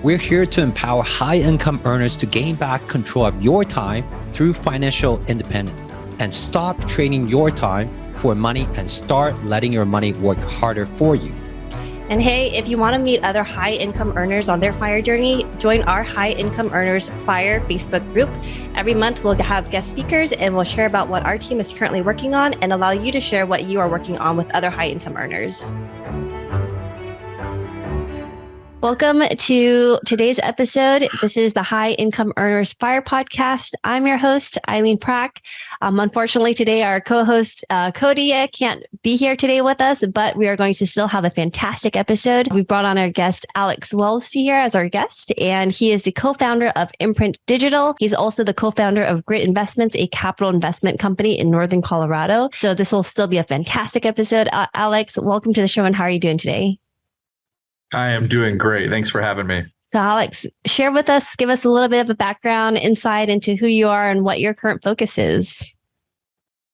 We're here to empower high-income earners to gain back control of your time through financial independence and stop trading your time for money and start letting your money work harder for you. And hey, if you want to meet other high-income earners on their FIRE journey, join our High Income Earners FIRE Facebook group. Every month, we'll have guest speakers and we'll share about what our team is currently working on and allow you to share what you are working on with other high-income earners. Welcome to today's episode. This is the High Income Earners FIRE podcast. I'm your host, Eileen Prack. Unfortunately, today our co-host, Cody, can't be here today with us, but we are going to still have a fantastic episode. We brought on our guest, Alex Wells, here as our guest, and he is the co-founder of Imprint Digital. He's also the co-founder of Grit Investments, a capital investment company in Northern Colorado. So this will still be a fantastic episode. Alex, welcome to the show, and how are you doing today? I am doing great. Thanks for having me. So Alex, share with us, give us a little bit of a background, insight into who you are and what your current focus is.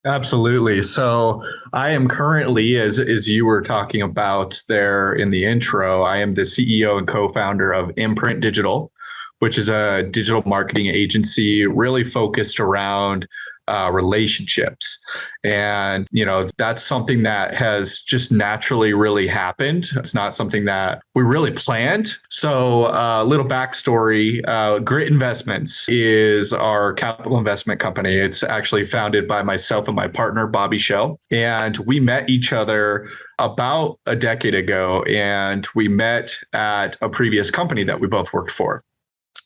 Absolutely. So I am currently, as you were talking about there in the intro, I am the CEO and co-founder of Imprint Digital, which is a digital marketing agency really focused around relationships. And, that's something that has just naturally really happened. It's not something that we really planned. So a little backstory, Grit Investments is our capital investment company. It's actually founded by myself and my partner, Bobby Shell. And we met each other about a decade ago, and we met at a previous company that we both worked for.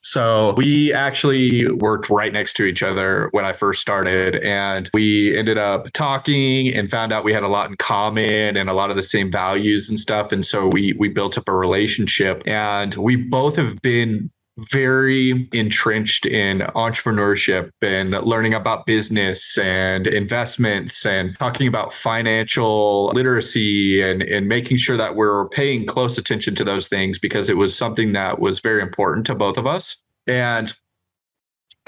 So we actually worked right next to each other when I first started, and we ended up talking and found out we had a lot in common and a lot of the same values and stuff. And so we built up a relationship, and we both have been very entrenched in entrepreneurship and learning about business and investments and talking about financial literacy and making sure that we're paying close attention to those things because it was something that was very important to both of us. And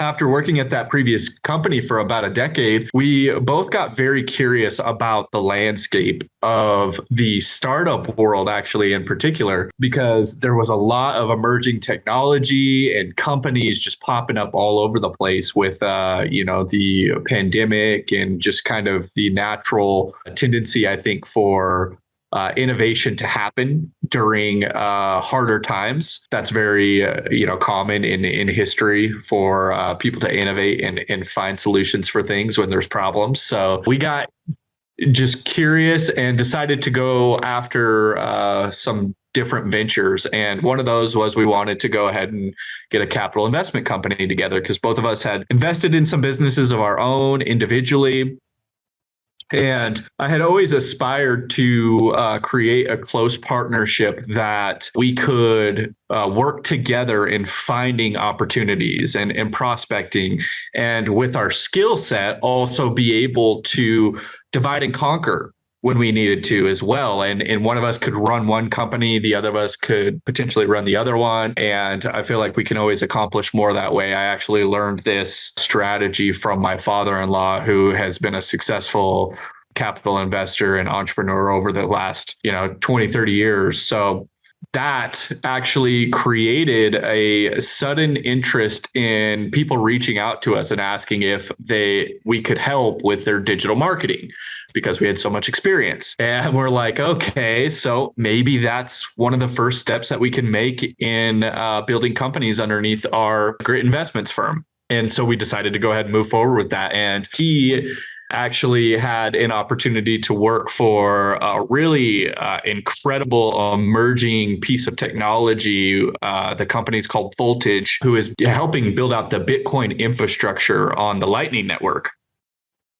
after working at that previous company for about a decade, we both got very curious about the landscape of the startup world, actually, in particular, because there was a lot of emerging technology and companies just popping up all over the place with, the pandemic and just kind of the natural tendency, I think, for innovation to happen during harder times. That's very, common in history for people to innovate and find solutions for things when there's problems. So we got just curious and decided to go after some different ventures. And one of those was we wanted to go ahead and get a capital investment company together because both of us had invested in some businesses of our own individually. And I had always aspired to create a close partnership that we could work together in finding opportunities and prospecting. And with our skill set, also be able to divide and conquer when we needed to as well. And one of us could run one company, the other of us could potentially run the other one. And I feel like we can always accomplish more that way. I actually learned this strategy from my father-in-law, who has been a successful capital investor and entrepreneur over the last, 20, 30 years. So that actually created a sudden interest in people reaching out to us and asking if we could help with their digital marketing because we had so much experience. And we're like, okay, so maybe that's one of the first steps that we can make in building companies underneath our Grit Investments firm. And so we decided to go ahead and move forward with that. And he actually had an opportunity to work for a really incredible emerging piece of technology. The company's called Voltage, who is helping build out the Bitcoin infrastructure on the Lightning Network.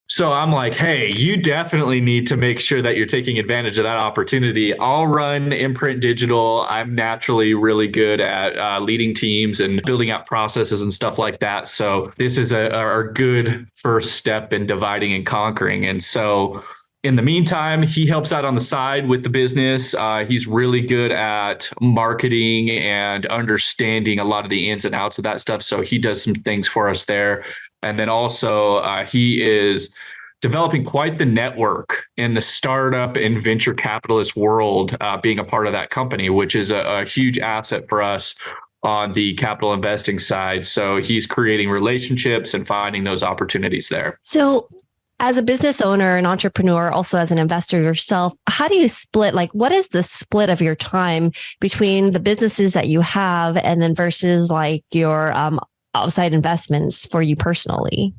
So I'm like, hey, you definitely need to make sure that you're taking advantage of that opportunity. I'll run Imprint Digital. I'm naturally really good at leading teams and building out processes and stuff like that. So this is a good first step in dividing and conquering. And so in the meantime, he helps out on the side with the business. He's really good at marketing and understanding a lot of the ins and outs of that stuff. So he does some things for us there. And then also he is developing quite the network in the startup and venture capitalist world, being a part of that company, which is a huge asset for us on the capital investing side. So he's creating relationships and finding those opportunities there. So as a business owner, an entrepreneur, also as an investor yourself, how do you split? Like, what is the split of your time between the businesses that you have and then versus like your outside investments for you personally?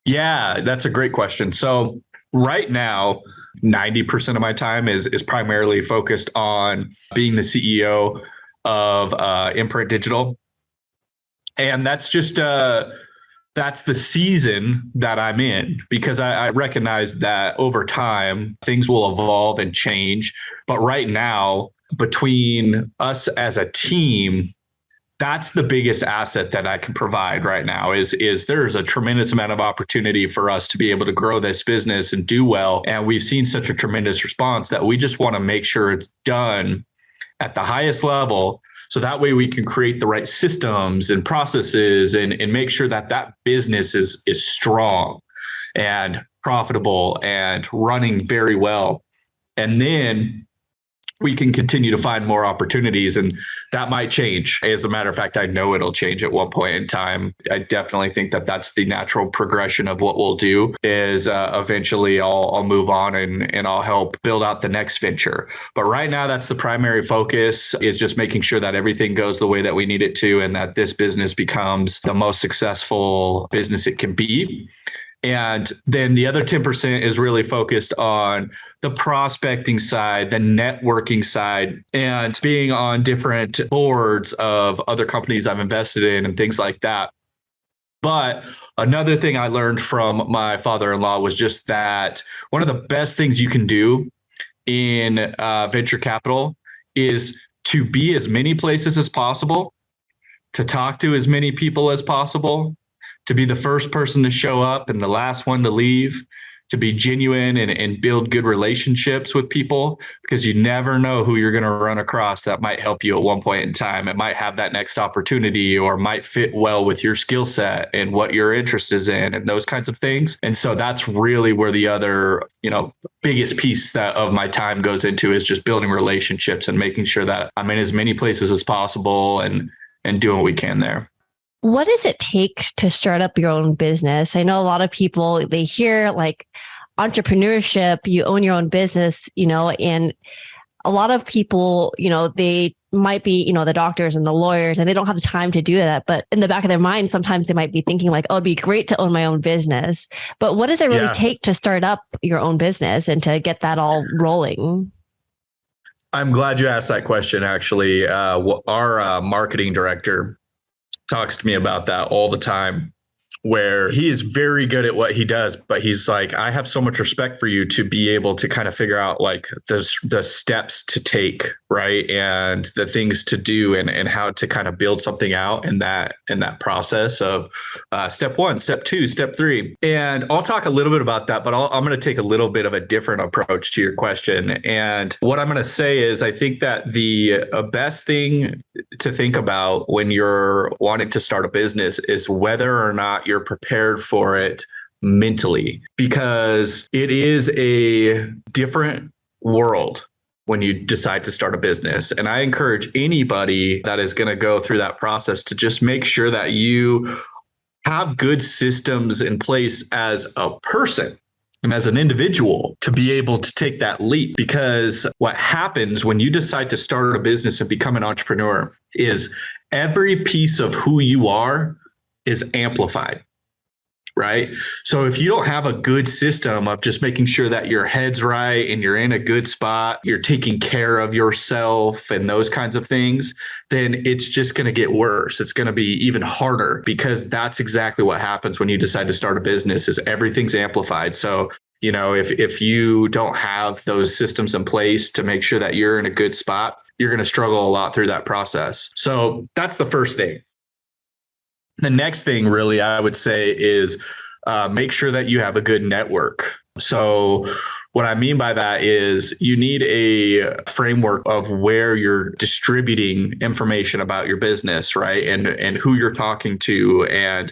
Yeah, that's a great question. So right now, 90% of my time is primarily focused on being the CEO of Imprint Digital. And that's just that's the season that I'm in, because I recognize that over time things will evolve and change. But right now, between us as a team, that's the biggest asset that I can provide right now is there's a tremendous amount of opportunity for us to be able to grow this business and do well. And we've seen such a tremendous response that we just want to make sure it's done at the highest level. So that way we can create the right systems and processes and make sure that that business is strong and profitable and running very well. And then we can continue to find more opportunities, and that might change. As a matter of fact, I know it'll change at one point in time. I definitely think that that's the natural progression of what we'll do is eventually I'll move on and I'll help build out the next venture. But right now, that's the primary focus, is just making sure that everything goes the way that we need it to and that this business becomes the most successful business it can be. And then the other 10% is really focused on the prospecting side, the networking side, and being on different boards of other companies I've invested in and things like that. But another thing I learned from my father-in-law was just that one of the best things you can do in venture capital is to be as many places as possible, to talk to as many people as possible, to be the first person to show up and the last one to leave, to be genuine and build good relationships with people, because you never know who you're going to run across that might help you at one point in time. It might have that next opportunity or might fit well with your skill set and what your interest is in and those kinds of things. And so that's really where the other, biggest piece that of my time goes into is just building relationships and making sure that I'm in as many places as possible and doing what we can there. What does it take to start up your own business? I know a lot of people, they hear like entrepreneurship, you own your own business, and a lot of people, they might be, the doctors and the lawyers, and they don't have the time to do that. But in the back of their mind, sometimes they might be thinking like, oh, it'd be great to own my own business. But what does it really take to start up your own business and to get that all rolling? I'm glad you asked that question, actually. Our marketing director talks to me about that all the time, where he is very good at what he does, but he's like, I have so much respect for you to be able to kind of figure out like the steps to take, right? And the things to do and how to kind of build something out in that process of step 1, step 2, step 3. And I'll talk a little bit about that, but I'm going to take a little bit of a different approach to your question. And what I'm going to say is, I think that the best thing to think about when you're wanting to start a business is whether or not you're prepared for it mentally, because it is a different world when you decide to start a business. And I encourage anybody that is going to go through that process to just make sure that you have good systems in place as a person and as an individual to be able to take that leap. Because what happens when you decide to start a business and become an entrepreneur is every piece of who you are is amplified, right? So if you don't have a good system of just making sure that your head's right and you're in a good spot, you're taking care of yourself and those kinds of things, then it's just going to get worse. It's going to be even harder, because that's exactly what happens when you decide to start a business is everything's amplified. So, if you don't have those systems in place to make sure that you're in a good spot, you're going to struggle a lot through that process. So that's the first thing. The next thing really I would say is make sure that you have a good network. So what I mean by that is you need a framework of where you're distributing information about your business, right? And who you're talking to, and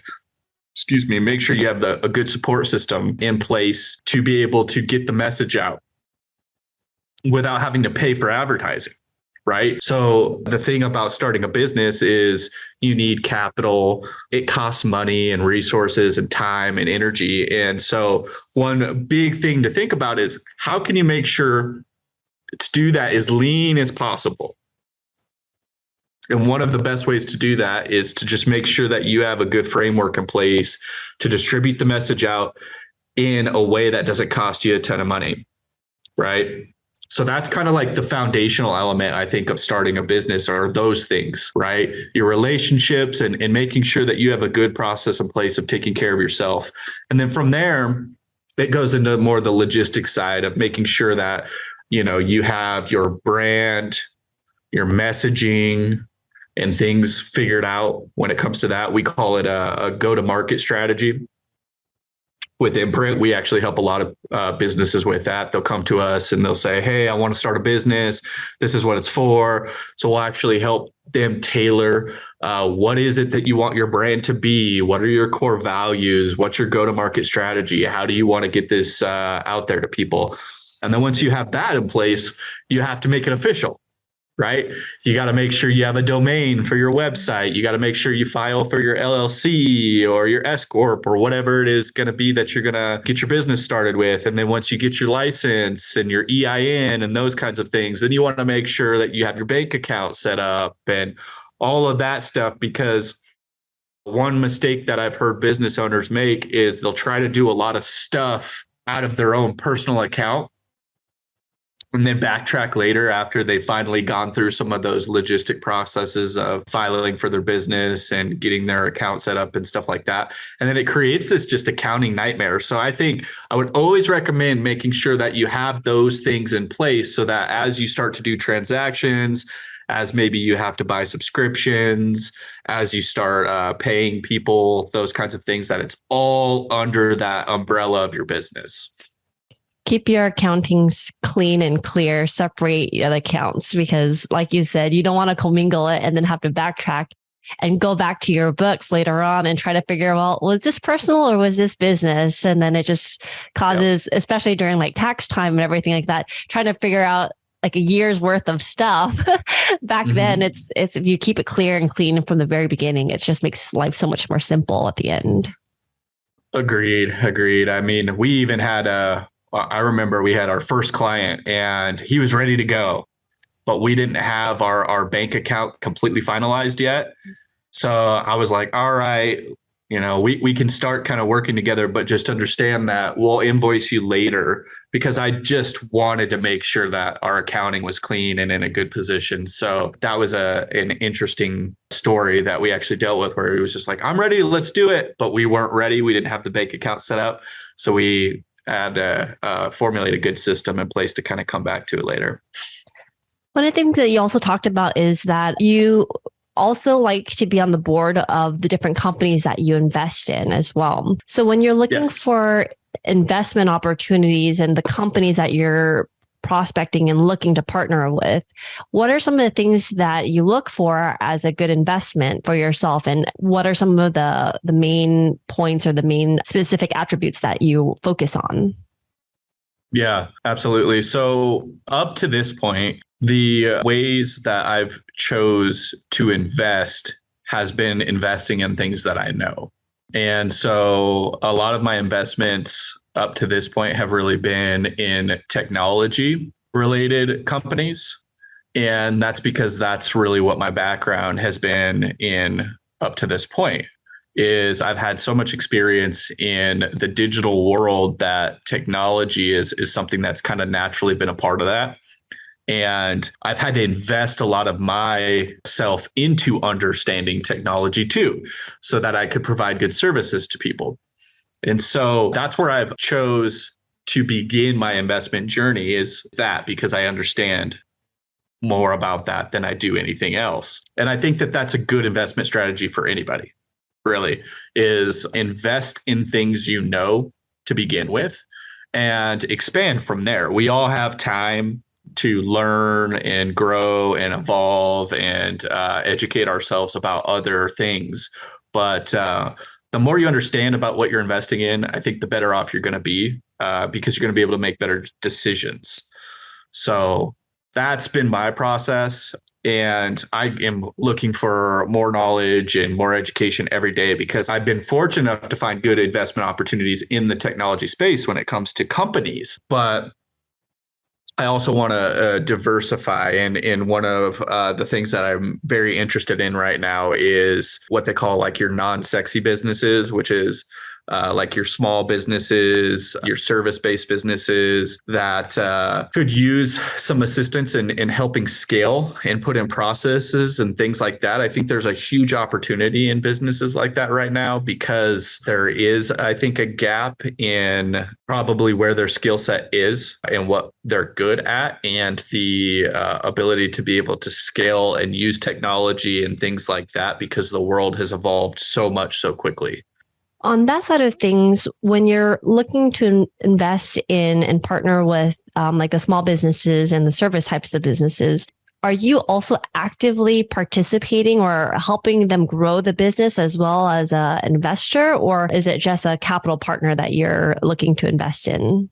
make sure you have a good support system in place to be able to get the message out without having to pay for advertising. right? So the thing about starting a business is you need capital. It costs money and resources and time and energy. And so one big thing to think about is how can you make sure to do that as lean as possible? And one of the best ways to do that is to just make sure that you have a good framework in place to distribute the message out in a way that doesn't cost you a ton of money, right? So that's kind of like the foundational element, I think, of starting a business are those things, right? Your relationships and making sure that you have a good process in place of taking care of yourself. And then from there, it goes into more the logistics side of making sure that, you have your brand, your messaging, and things figured out when it comes to that. We call it a go-to-market strategy. With Imprint, we actually help a lot of businesses with that. They'll come to us and they'll say, hey, I want to start a business. This is what it's for. So we'll actually help them tailor what is it that you want your brand to be? What are your core values? What's your go-to-market strategy? How do you want to get this out there to people? And then once you have that in place, you have to make it official. Right? You got to make sure you have a domain for your website. You got to make sure you file for your LLC or your S Corp or whatever it is going to be that you're going to get your business started with. And then once you get your license and your EIN and those kinds of things, then you want to make sure that you have your bank account set up and all of that stuff. Because one mistake that I've heard business owners make is they'll try to do a lot of stuff out of their own personal account and then backtrack later after they've finally gone through some of those logistic processes of filing for their business and getting their account set up and stuff like that. And then it creates this just accounting nightmare. So I think I would always recommend making sure that you have those things in place so that as you start to do transactions, as maybe you have to buy subscriptions, as you start paying people, those kinds of things, that it's all under that umbrella of your business. Keep your accountings clean and clear, separate the accounts, because like you said, you don't want to commingle it and then have to backtrack and go back to your books later on and try to figure out, well, was this personal or was this business? And then it just causes, especially during like tax time and everything like that, trying to figure out like a year's worth of stuff. Back then, it's if you keep it clear and clean from the very beginning, it just makes life so much more simple at the end. Agreed. I mean, we even had I remember we had our first client and he was ready to go, but we didn't have our bank account completely finalized yet. So I was like, all right, we can start kind of working together, but just understand that we'll invoice you later, because I just wanted to make sure that our accounting was clean and in a good position. So that was an interesting story that we actually dealt with, where he was just like, I'm ready, let's do it. But we weren't ready. We didn't have the bank account set up. So we had to formulate a good system in place to kind of come back to it later. One of the things that you also talked about is that you also like to be on the board of the different companies that you invest in as well. So when you're looking for investment opportunities and the companies that you're prospecting and looking to partner with, what are some of the things that you look for as a good investment for yourself? And what are some of the main points or the main specific attributes that you focus on? Yeah, absolutely. So up to this point, the ways that I've chose to invest has been investing in things that I know. And so a lot of my investments up to this point have really been in technology related companies. And that's because that's really what my background has been in up to this point. Is I've had so much experience in the digital world that technology is something that's kind of naturally been a part of that. And I've had to invest a lot of myself into understanding technology too, so that I could provide good services to people. And so that's where I've chose to begin my investment journey, is that because I understand more about that than I do anything else. And I think that that's a good investment strategy for anybody, really, is invest in things you know to begin with and expand from there. We all have time to learn and grow and evolve and educate ourselves about other things. But the more you understand about what you're investing in, I think the better off you're going to be, because you're going to be able to make better decisions. So that's been my process. And I am looking for more knowledge and more education every day because I've been fortunate enough to find good investment opportunities in the technology space when it comes to companies. But I also want to diversify. And one of the things that I'm very interested in right now is what they call like your non-sexy businesses, which is like your small businesses, your service-based businesses that could use some assistance in helping scale and put in processes and things like that. I think there's a huge opportunity in businesses like that right now because there is, I think, a gap in probably where their skill set is and what they're good at and the ability to be able to scale and use technology and things like that because the world has evolved so much so quickly. On that side of things, when you're looking to invest in and partner with like the small businesses and the service types of businesses, are you also actively participating or helping them grow the business as well as an investor, or is it just a capital partner that you're looking to invest in?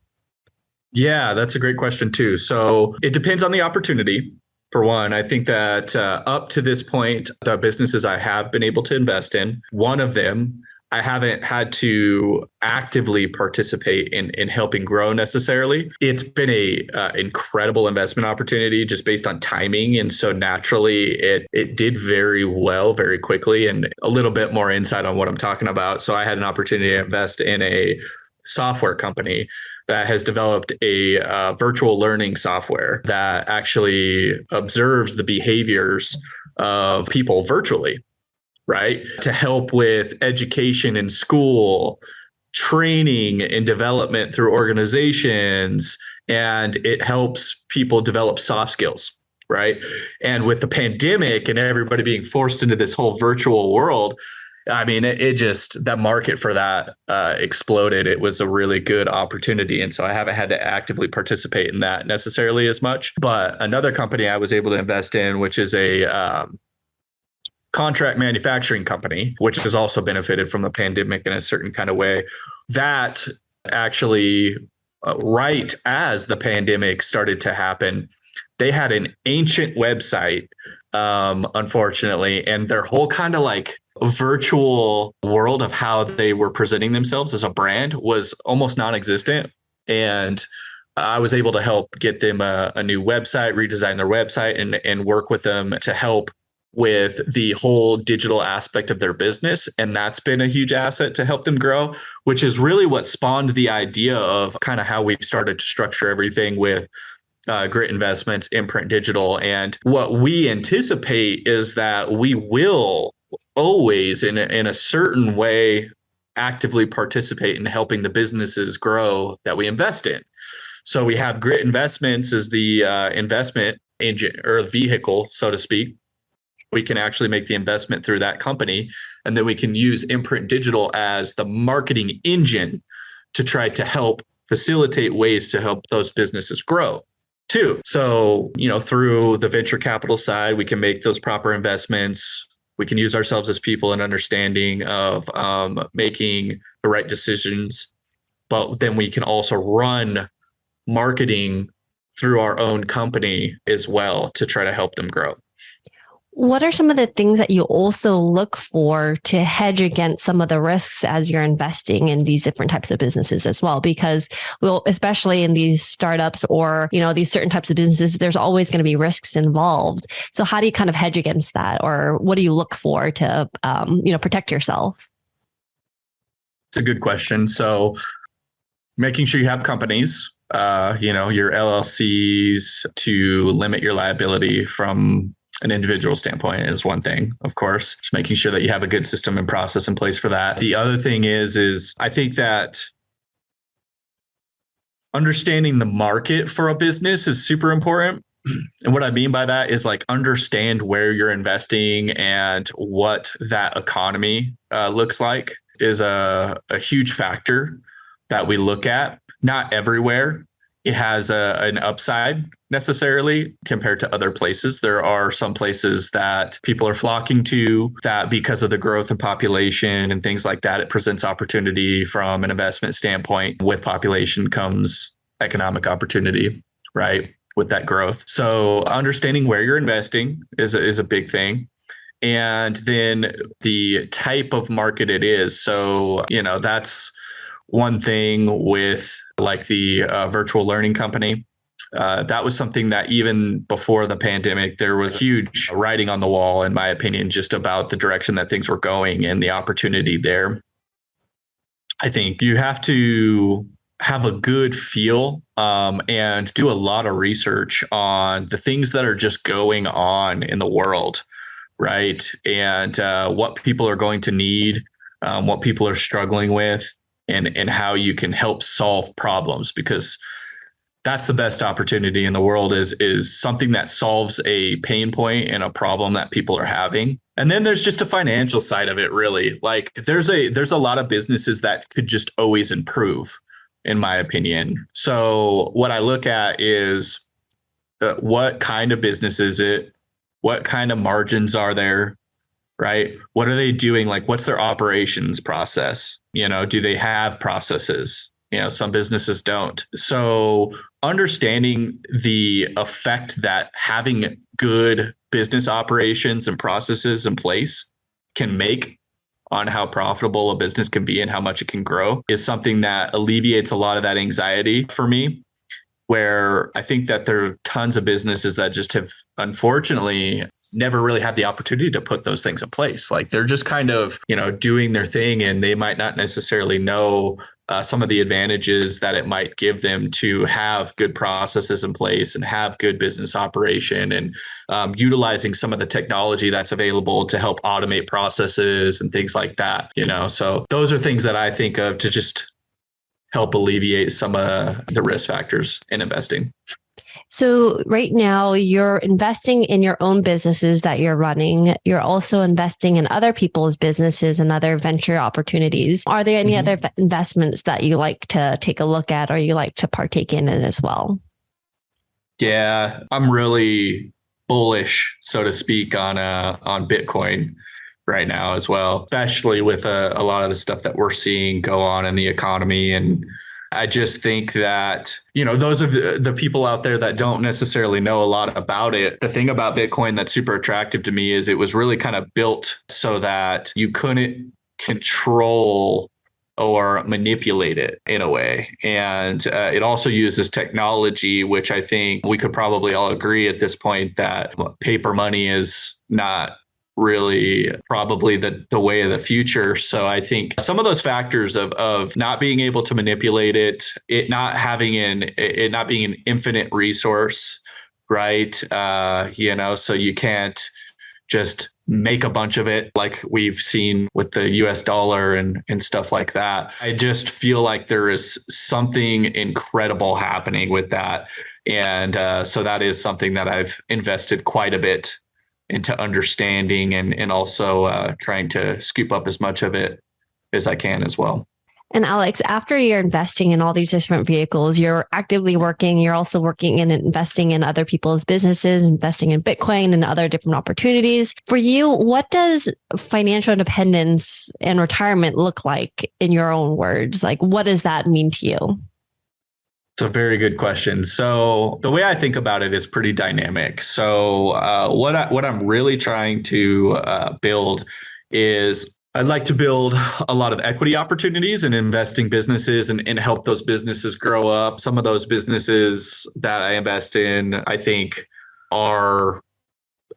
Yeah, that's a great question too. So it depends on the opportunity. For one, I think that up to this point, the businesses I have been able to invest in, one of them, I haven't had to actively participate in helping grow necessarily. It's been a incredible investment opportunity just based on timing. And so naturally, it did very well very quickly. And a little bit more insight on what I'm talking about. So I had an opportunity to invest in a software company that has developed a virtual learning software that actually observes the behaviors of people virtually. Right? To help with education in school, training and development through organizations, and it helps people develop soft skills, right? And with the pandemic and everybody being forced into this whole virtual world, I mean, it just, that market for that exploded. It was a really good opportunity. And so I haven't had to actively participate in that necessarily as much. But another company I was able to invest in, which is a contract manufacturing company, which has also benefited from the pandemic in a certain kind of way, that actually, right as the pandemic started to happen, they had an ancient website, unfortunately, and their whole kind of like virtual world of how they were presenting themselves as a brand was almost non-existent. And I was able to help get them a new website, redesign their website, and work with them to help with the whole digital aspect of their business. And that's been a huge asset to help them grow, which is really what spawned the idea of kind of how we've started to structure everything with Grit Investments, Imprint Digital. And what we anticipate is that we will always, in a certain way, actively participate in helping the businesses grow that we invest in. So we have Grit Investments as the investment engine or vehicle, so to speak. We can actually make the investment through that company. And then we can use Imprint Digital as the marketing engine to try to help facilitate ways to help those businesses grow too. So, through the venture capital side, we can make those proper investments. We can use ourselves as people and understanding of making the right decisions. But then we can also run marketing through our own company as well to try to help them grow. What are some of the things that you also look for to hedge against some of the risks as you're investing in these different types of businesses as well? Because especially in these startups or, these certain types of businesses, there's always going to be risks involved. So how do you kind of hedge against that? Or what do you look for to, protect yourself? It's a good question. So making sure you have companies, your LLCs to limit your liability from an individual standpoint is one thing, of course, just making sure that you have a good system and process in place for that. The other thing is I think that understanding the market for a business is super important. And what I mean by that is like understand where you're investing and what that economy looks like is a huge factor that we look at. Not everywhere it has an upside necessarily compared to other places. There are some places that people are flocking to that because of the growth in population and things like that, it presents opportunity from an investment standpoint. With population comes economic opportunity, right? with that growth. So understanding where you're investing is a big thing. And then the type of market it is. So, that's one thing with like the virtual learning company. That was something that even before the pandemic, there was huge writing on the wall, in my opinion, just about the direction that things were going and the opportunity there. I think you have to have a good feel and do a lot of research on the things that are just going on in the world, right? And what people are going to need, what people are struggling with, and how you can help solve problems, because that's the best opportunity in the world is something that solves a pain point and a problem that people are having. And then there's just a financial side of it, really. Like there's a lot of businesses that could just always improve, in my opinion. So what I look at is what kind of business is it? What kind of margins are there? Right? What are they doing? Like, what's their operations process? Do they have processes? Some businesses don't. So understanding the effect that having good business operations and processes in place can make on how profitable a business can be and how much it can grow is something that alleviates a lot of that anxiety for me, where I think that there are tons of businesses that just have, unfortunately, never really had the opportunity to put those things in place. Like they're just kind of, doing their thing, and they might not necessarily know some of the advantages that it might give them to have good processes in place and have good business operation, and utilizing some of the technology that's available to help automate processes and things like that. So those are things that I think of to just help alleviate some of the risk factors in investing. So right now you're investing in your own businesses that you're running. You're also investing in other people's businesses and other venture opportunities. Are there any other investments that you like to take a look at or you like to partake in it as well? Yeah, I'm really bullish, so to speak, on Bitcoin right now as well, especially with a lot of the stuff that we're seeing go on in the economy. And I just think that, those of the people out there that don't necessarily know a lot about it, the thing about Bitcoin that's super attractive to me is it was really kind of built so that you couldn't control or manipulate it in a way. And it also uses technology, which I think we could probably all agree at this point that paper money is not really probably the way of the future. So I think some of those factors of not being able to manipulate it not being an infinite resource, right? So you can't just make a bunch of it like we've seen with the US dollar and stuff like that. I just feel like there is something incredible happening with that. And so that is something that I've invested quite a bit into understanding and also trying to scoop up as much of it as I can as well. And Alex, after you're investing in all these different vehicles, you're actively working, you're also working and investing in other people's businesses, investing in Bitcoin and other different opportunities. For you, what does financial independence and retirement look like in your own words? Like, what does that mean to you? It's a very good question. So the way I think about it is pretty dynamic. So what I'm really trying to build is I'd like to build a lot of equity opportunities and investing businesses and help those businesses grow up. Some of those businesses that I invest in, I think, are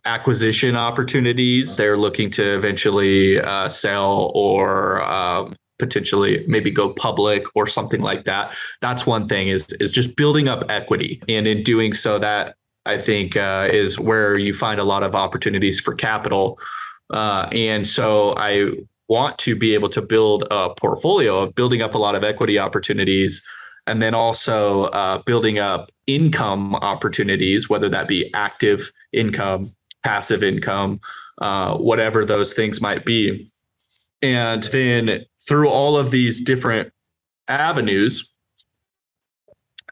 acquisition opportunities. They're looking to eventually sell or potentially maybe go public or something like that. That's one thing is just building up equity. And in doing so, that I think is where you find a lot of opportunities for capital. And so I want to be able to build a portfolio of building up a lot of equity opportunities, and then also building up income opportunities, whether that be active income, passive income, whatever those things might be. And then through all of these different avenues,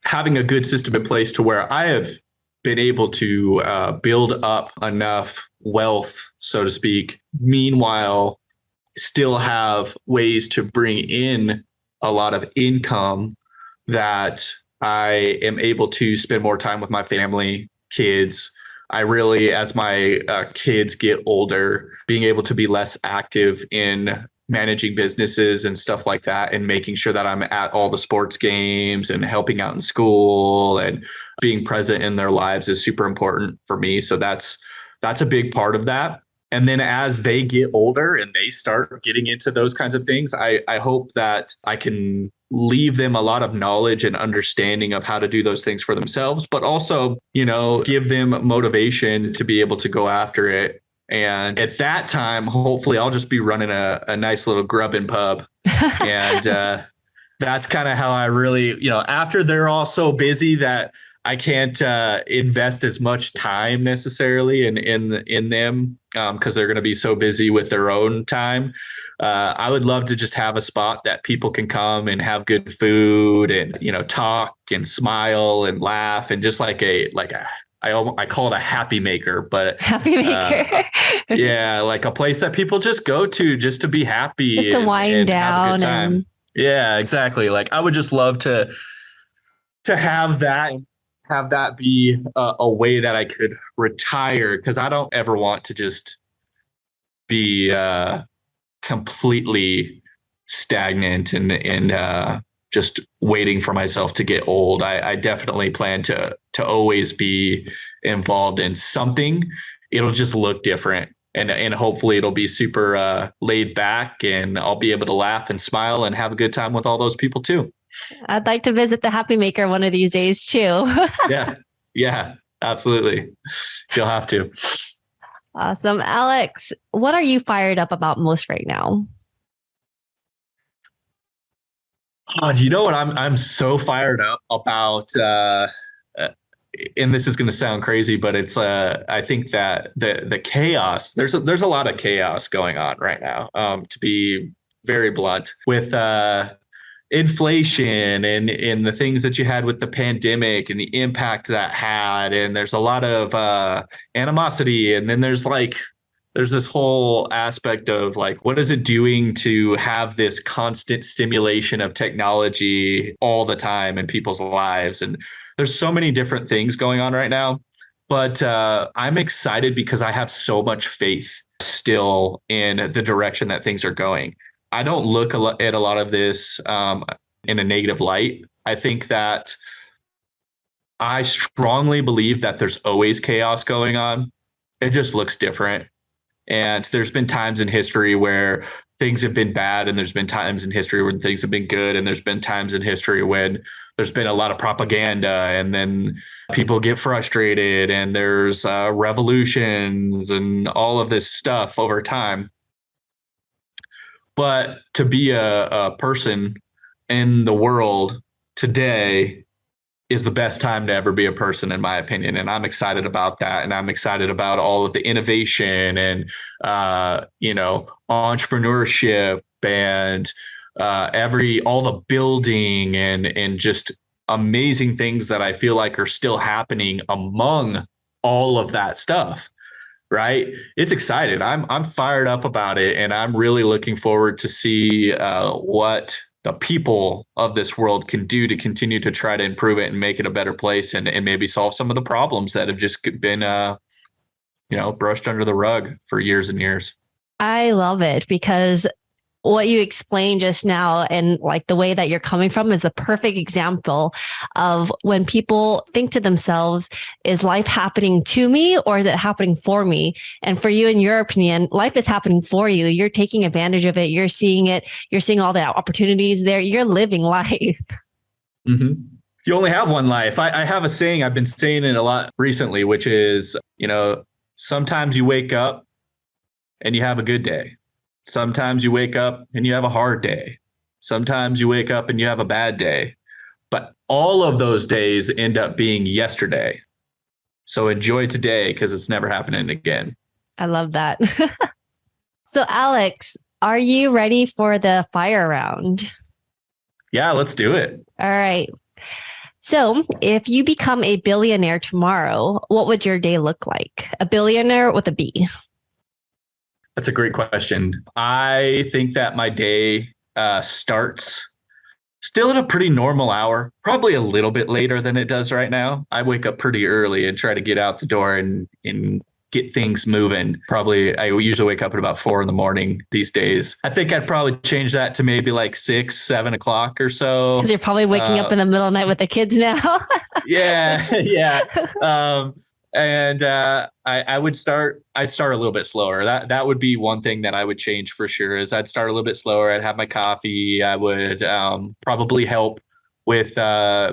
having a good system in place to where I have been able to build up enough wealth, so to speak, meanwhile, still have ways to bring in a lot of income that I am able to spend more time with my family, kids. I really, as my kids get older, being able to be less active in managing businesses and stuff like that, and making sure that I'm at all the sports games and helping out in school and being present in their lives is super important for me. So that's a big part of that. And then as they get older and they start getting into those kinds of things, I hope that I can leave them a lot of knowledge and understanding of how to do those things for themselves, but also, give them motivation to be able to go after it. And at that time, hopefully I'll just be running a nice little grubbing pub. And that's kind of how I really, after they're all so busy that I can't invest as much time necessarily in them because they're going to be so busy with their own time. I would love to just have a spot that people can come and have good food and talk and smile and laugh, and just I call it a happy maker, but happy maker. Yeah, like a place that people just go to just to be happy, just to wind down have a good time. Yeah, exactly. Like I would just love to have that be a way that I could retire, because I don't ever want to just be completely stagnant and just waiting for myself to get old. I definitely plan to always be involved in something. It'll just look different. And hopefully it'll be super laid back, and I'll be able to laugh and smile and have a good time with all those people too. I'd like to visit the Happy Maker one of these days too. Yeah, absolutely. You'll have to. Awesome. Alex, what are you fired up about most right now? Oh, do you know what I'm so fired up about? And this is going to sound crazy, but it's I think that the chaos, there's a lot of chaos going on right now. To be very blunt, with inflation and the things that you had with the pandemic and the impact that had, and there's a lot of animosity, and then there's this whole aspect of what is it doing to have this constant stimulation of technology all the time in people's lives. And there's so many different things going on right now, but I'm excited because I have so much faith still in the direction that things are going. I don't look at a lot of this in a negative light. I think that I strongly believe that there's always chaos going on. It just looks different. And there's been times in history where things have been bad, and there's been times in history when things have been good, and there's been times in history when there's been a lot of propaganda, and then people get frustrated, and there's revolutions and all of this stuff over time. But to be a person in the world today is the best time to ever be a person, in my opinion. And I'm excited about that. And I'm excited about all of the innovation and, entrepreneurship and all the building and just amazing things that I feel like are still happening among all of that stuff. Right. It's exciting. I'm fired up about it. And I'm really looking forward to see what the people of this world can do to continue to try to improve it and make it a better place, and maybe solve some of the problems that have just been, brushed under the rug for years and years. I love it, because what you explained just now and the way that you're coming from is a perfect example of when people think to themselves, is life happening to me or is it happening for me? And for you, in your opinion, life is happening for you. You're taking advantage of it. You're seeing it. You're seeing all the opportunities there. You're living life. Mm-hmm. You only have one life. I have a saying, I've been saying it a lot recently, which is, sometimes you wake up and you have a good day. Sometimes you wake up and you have a hard day. Sometimes you wake up and you have a bad day. But all of those days end up being yesterday. So enjoy today, because it's never happening again. I love that. So Alex, are you ready for the fire round? Yeah, let's do it. All right. So if you become a billionaire tomorrow, what would your day look like? A billionaire with a B. That's a great question. I think that my day starts Still at a pretty normal hour, probably a little bit later than it does right now. I wake up pretty early and try to get out the door and get things moving. Probably, I usually wake up at about 4 a.m. these days. I think I'd probably change that to maybe like 6, 7 o'clock or so. Because you're probably waking up in the middle of the night with the kids now. Yeah. I'd start a little bit slower. That would be one thing that I would change for sure, is I'd start a little bit slower. I'd have my coffee. I would probably help with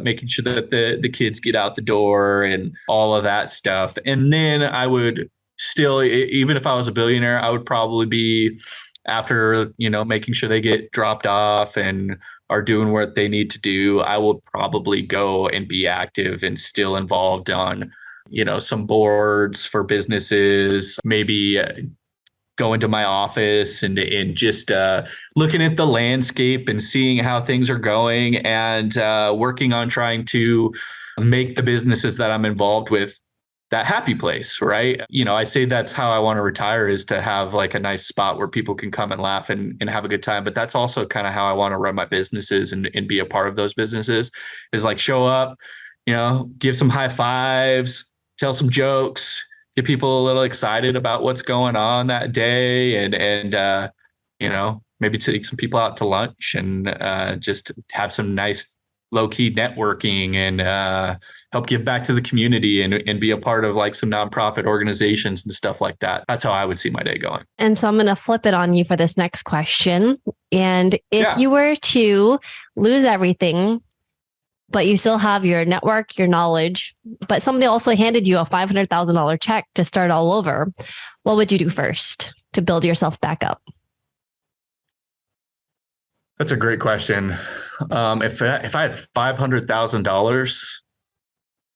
making sure that the kids get out the door and all of that stuff. And then I would still, even if I was a billionaire, I would probably be, after, making sure they get dropped off and are doing what they need to do, I will probably go and be active and still involved on, some boards for businesses, maybe go into my office and just looking at the landscape and seeing how things are going, and working on trying to make the businesses that I'm involved with that happy place, right? I say that's how I want to retire, is to have like a nice spot where people can come and laugh and have a good time. But that's also kind of how I want to run my businesses and be a part of those businesses, is like show up, give some high fives, tell some jokes, get people a little excited about what's going on that day, and maybe take some people out to lunch and just have some nice low-key networking, and help give back to the community and be a part of like some nonprofit organizations and stuff like that. That's how I would see my day going. And so I'm going to flip it on you for this next question. And if you were to lose everything, but you still have your network, your knowledge, but somebody also handed you a $500,000 check to start all over, what would you do first to build yourself back up? That's a great question. If I had $500,000,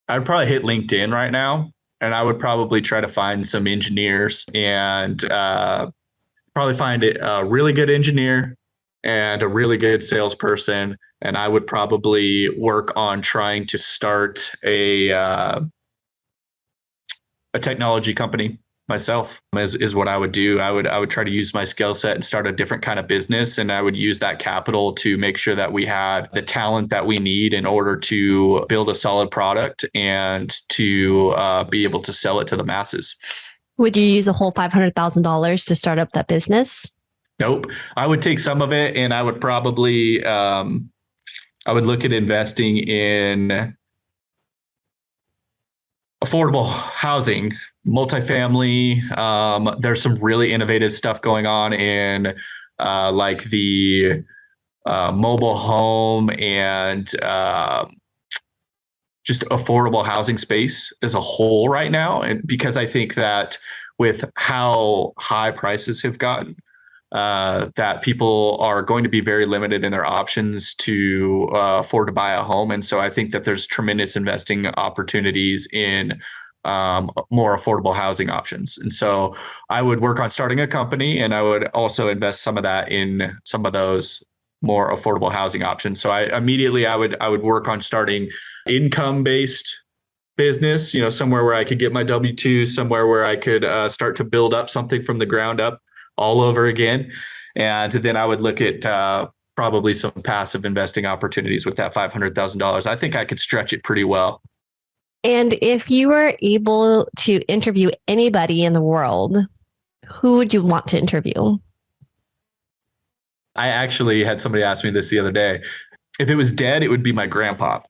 I'd probably hit LinkedIn right now, and I would probably try to find some engineers, and probably find a really good engineer and a really good salesperson. And I would probably work on trying to start a technology company myself, is what I would do. I would try to use my skill set and start a different kind of business. And I would use that capital to make sure that we had the talent that we need in order to build a solid product and to be able to sell it to the masses. Would you use a whole $500,000 to start up that business? Nope. I would take some of it, and I would probably, I would look at investing in affordable housing, multifamily. There's some really innovative stuff going on in like the mobile home and just affordable housing space as a whole right now. And because I think that with how high prices have gotten, that people are going to be very limited in their options to afford to buy a home. And so I think that there's tremendous investing opportunities in more affordable housing options. And so I would work on starting a company, and I would also invest some of that in some of those more affordable housing options. So I would work on starting income-based business, somewhere where I could get my W-2, somewhere where I could start to build up something from the ground up all over again. And then I would look at probably some passive investing opportunities with that $500,000. I think I could stretch it pretty well. And if you were able to interview anybody in the world, who would you want to interview? I actually had somebody ask me this the other day. If it was dead, it would be my grandpa.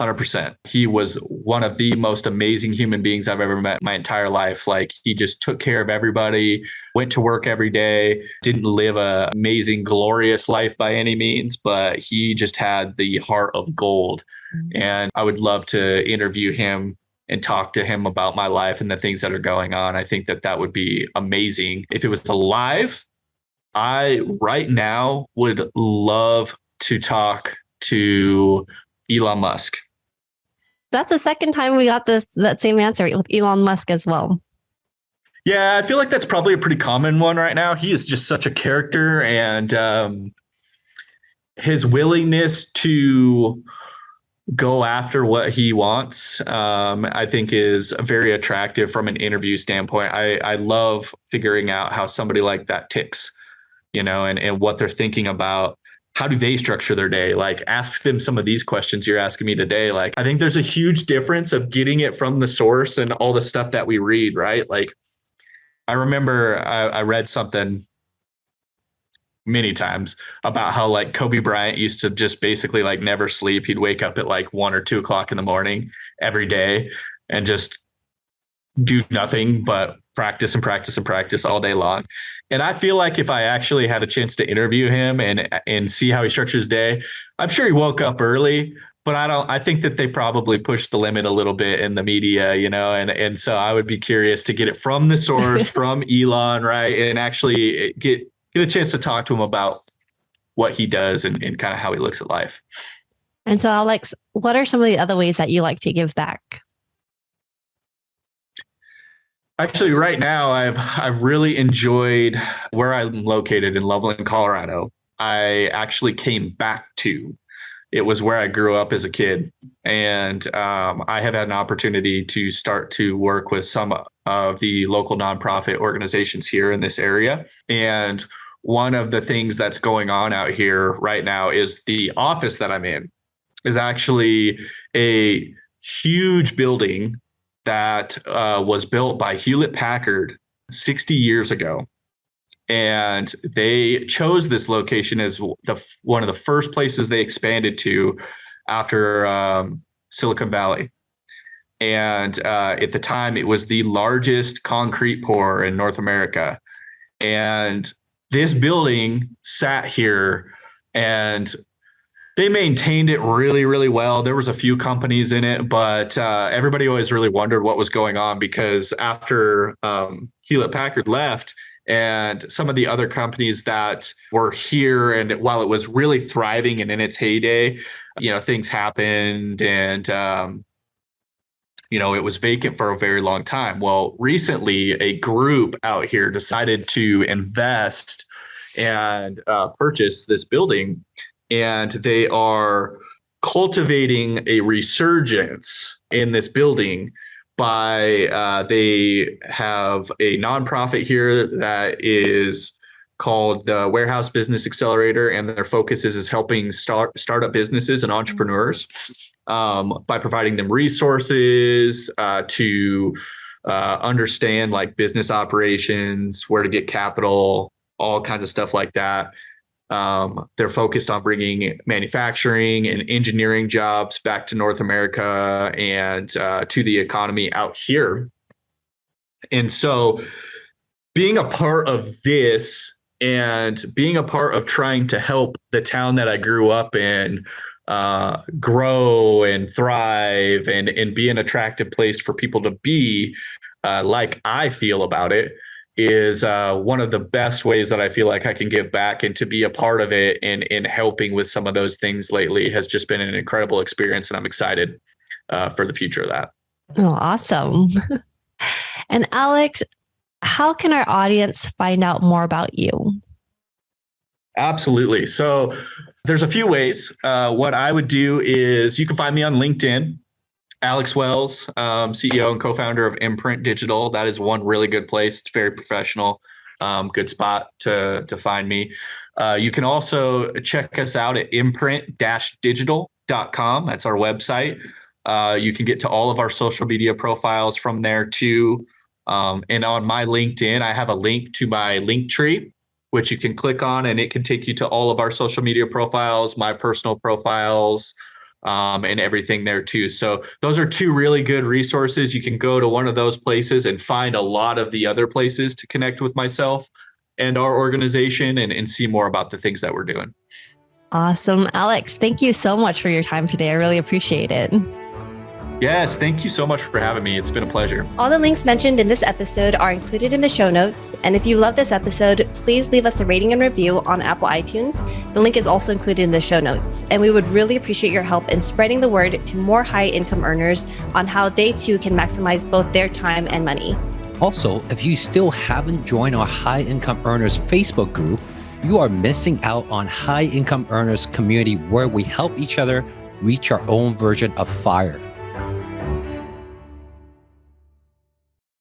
100%. He was one of the most amazing human beings I've ever met in my entire life. Like, he just took care of everybody, went to work every day, didn't live an amazing, glorious life by any means, but he just had the heart of gold. Mm-hmm. And I would love to interview him and talk to him about my life and the things that are going on. I think that would be amazing. If it was alive, I right now would love to talk to Elon Musk. That's the second time we got that same answer with Elon Musk as well. Yeah, I feel like that's probably a pretty common one right now. He is just such a character, and his willingness to go after what he wants, I think is very attractive from an interview standpoint. I love figuring out how somebody like that ticks, and what they're thinking about how do they structure their day? Like, ask them some of these questions you're asking me today. Like, I think there's a huge difference of getting it from the source and all the stuff that we read, right? Like, I remember I read something many times about how like Kobe Bryant used to just basically like never sleep. He'd wake up at like 1 or 2 o'clock in the morning every day and just do nothing but practice and practice and practice all day long. And I feel like if I actually had a chance to interview him and see how he structures his day, I'm sure he woke up early, but I think that they probably pushed the limit a little bit in the media, and so I would be curious to get it from the source, from Elon, right? And actually get a chance to talk to him about what he does and kind of how he looks at life. And so, Alex, what are some of the other ways that you like to give back? Actually, right now, I've really enjoyed where I'm located in Loveland, Colorado. I actually came back to. It was where I grew up as a kid. And I have had an opportunity to start to work with some of the local nonprofit organizations here in this area. And one of the things that's going on out here right now is the office that I'm in is actually a huge building that was built by Hewlett-Packard 60 years ago. And they chose this location as one of the first places they expanded to after Silicon Valley. And at the time, it was the largest concrete pour in North America. And this building sat here and they maintained it really, really well. There was a few companies in it, but everybody always really wondered what was going on because after Hewlett-Packard left and some of the other companies that were here, and while it was really thriving and in its heyday, things happened and, it was vacant for a very long time. Well, recently a group out here decided to invest and purchase this building. And they are cultivating a resurgence in this building by they have a nonprofit here that is called the Warehouse Business Accelerator, and their focus is helping startup businesses and entrepreneurs by providing them resources to understand like business operations, where to get capital, all kinds of stuff like that. They're focused on bringing manufacturing and engineering jobs back to North America and to the economy out here. And so being a part of this and being a part of trying to help the town that I grew up in grow and thrive and be an attractive place for people to be, like I feel about it, is one of the best ways that I feel like I can give back, and to be a part of it and in helping with some of those things lately has just been an incredible experience. And I'm excited for the future of that. Oh, awesome. And Alex, how can our audience find out more about you? Absolutely. So there's a few ways. What I would do is you can find me on LinkedIn. Alex Wells, CEO and co-founder of Imprint Digital. That is one really good place. It's very professional, good spot to find me. You can also check us out at imprint-digital.com. That's our website. You can get to all of our social media profiles from there too. And on my LinkedIn, I have a link to my Linktree, which you can click on, and it can take you to all of our social media profiles, my personal profiles, and everything there too. So those are two really good resources. You can go to one of those places and find a lot of the other places to connect with myself and our organization and see more about the things that we're doing. Awesome. Alex, thank you so much for your time today. I really appreciate it. Yes, thank you so much for having me. It's been a pleasure. All the links mentioned in this episode are included in the show notes. And if you love this episode, please leave us a rating and review on Apple iTunes. The link is also included in the show notes. And we would really appreciate your help in spreading the word to more high income earners on how they too can maximize both their time and money. Also, if you still haven't joined our High Income Earners Facebook group, you are missing out on High Income Earners community where we help each other reach our own version of FIRE.